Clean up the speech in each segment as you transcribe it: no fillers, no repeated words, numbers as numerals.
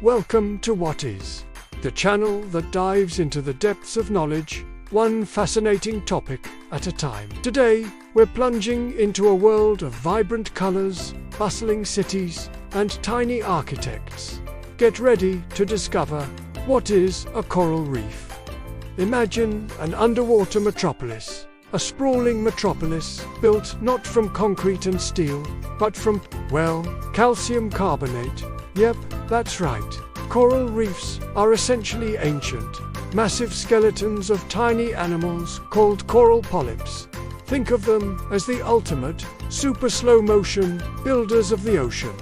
Welcome to What Is, the channel that dives into the depths of knowledge, one fascinating topic at a time. Today, we're plunging into a world of vibrant colors, bustling cities, and tiny architects. Get ready to discover what is a coral reef. Imagine an underwater metropolis, a sprawling metropolis built not from concrete and steel, but from, well, calcium carbonate. Yep, that's right. Coral reefs are essentially ancient, massive skeletons of tiny animals called coral polyps. Think of them as the ultimate, super slow motion builders of the ocean.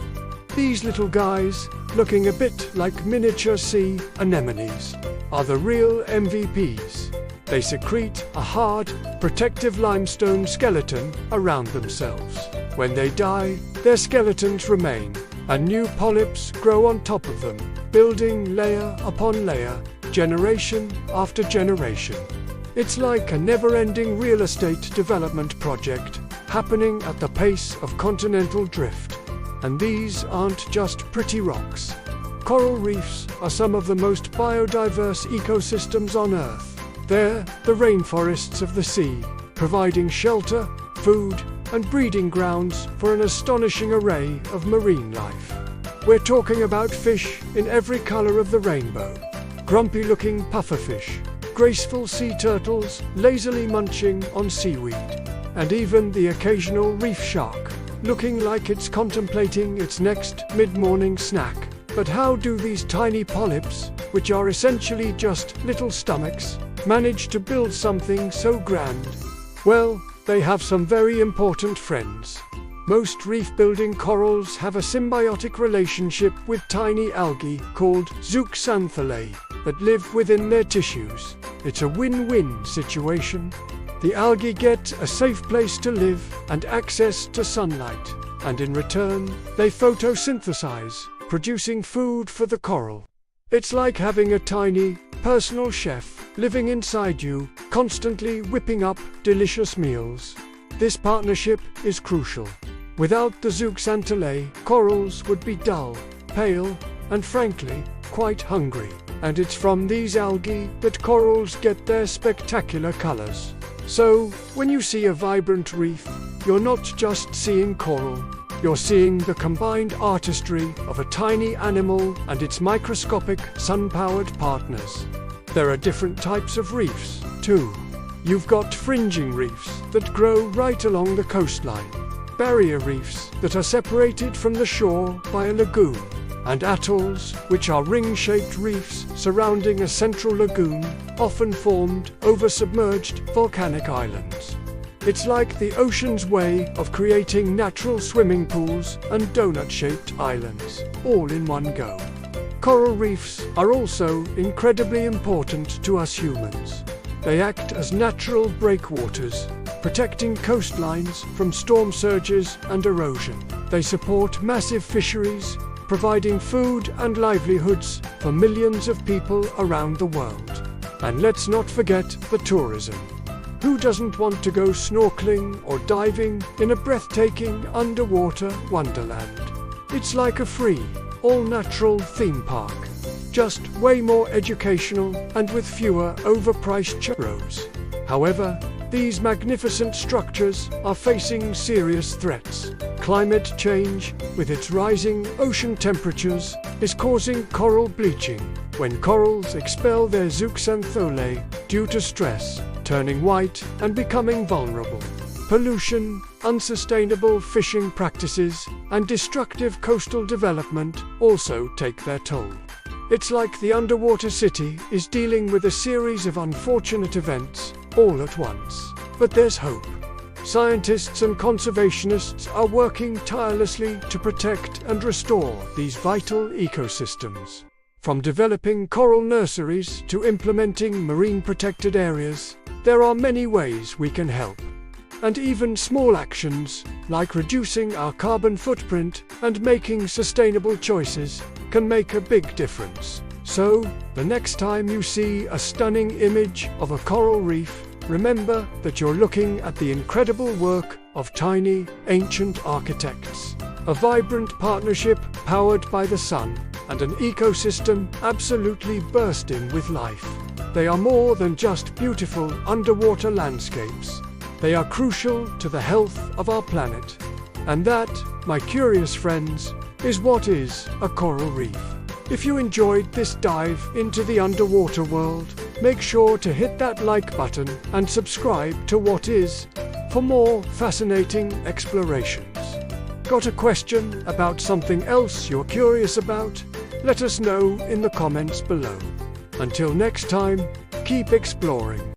These little guys, looking a bit like miniature sea anemones, are the real MVPs. They secrete a hard, protective limestone skeleton around themselves. When they die, their skeletons remain, and new polyps grow on top of them, building layer upon layer, generation after generation. It's like a never-ending real estate development project happening at the pace of continental drift. And these aren't just pretty rocks. Coral reefs are some of the most biodiverse ecosystems on Earth. They're the rainforests of the sea, providing shelter, food, and breeding grounds for an astonishing array of marine life. We're talking about fish in every color of the rainbow. Grumpy-looking pufferfish, graceful sea turtles lazily munching on seaweed, and even the occasional reef shark, looking like it's contemplating its next mid-morning snack. But how do these tiny polyps, which are essentially just little stomachs, manage to build something so grand? Well, they have some very important friends. Most reef-building corals have a symbiotic relationship with tiny algae called zooxanthellae that live within their tissues. It's a win-win situation. The algae get a safe place to live and access to sunlight, and in return, they photosynthesize, producing food for the coral. It's like having a tiny, personal chef living inside you, constantly whipping up delicious meals. This partnership is crucial. Without the zooxanthellae, corals would be dull, pale, and frankly, quite hungry. And it's from these algae that corals get their spectacular colors. So, when you see a vibrant reef, you're not just seeing coral. You're seeing the combined artistry of a tiny animal and its microscopic, sun-powered partners. There are different types of reefs, too. You've got fringing reefs that grow right along the coastline, barrier reefs that are separated from the shore by a lagoon, and atolls, which are ring-shaped reefs surrounding a central lagoon, often formed over submerged volcanic islands. It's like the ocean's way of creating natural swimming pools and donut-shaped islands, all in one go. Coral reefs are also incredibly important to us humans. They act as natural breakwaters, protecting coastlines from storm surges and erosion. They support massive fisheries, providing food and livelihoods for millions of people around the world. And let's not forget the tourism. Who doesn't want to go snorkeling or diving in a breathtaking underwater wonderland? It's like a free, all-natural theme park, just way more educational and with fewer overpriced churros. However, these magnificent structures are facing serious threats. Climate change, with its rising ocean temperatures, is causing coral bleaching, when corals expel their zooxanthellae due to stress, turning white and becoming vulnerable. Pollution, unsustainable fishing practices, and destructive coastal development also take their toll. It's like the underwater city is dealing with a series of unfortunate events all at once. But there's hope. Scientists and conservationists are working tirelessly to protect and restore these vital ecosystems. From developing coral nurseries to implementing marine protected areas, there are many ways we can help. And even small actions, like reducing our carbon footprint and making sustainable choices, can make a big difference. So, the next time you see a stunning image of a coral reef, remember that you're looking at the incredible work of tiny, ancient architects. A vibrant partnership powered by the sun, and an ecosystem absolutely bursting with life. They are more than just beautiful underwater landscapes. They are crucial to the health of our planet. And that, my curious friends, is what is a coral reef. If you enjoyed this dive into the underwater world, make sure to hit that like button and subscribe to What Is for more fascinating explorations. Got a question about something else you're curious about? Let us know in the comments below. Until next time, keep exploring.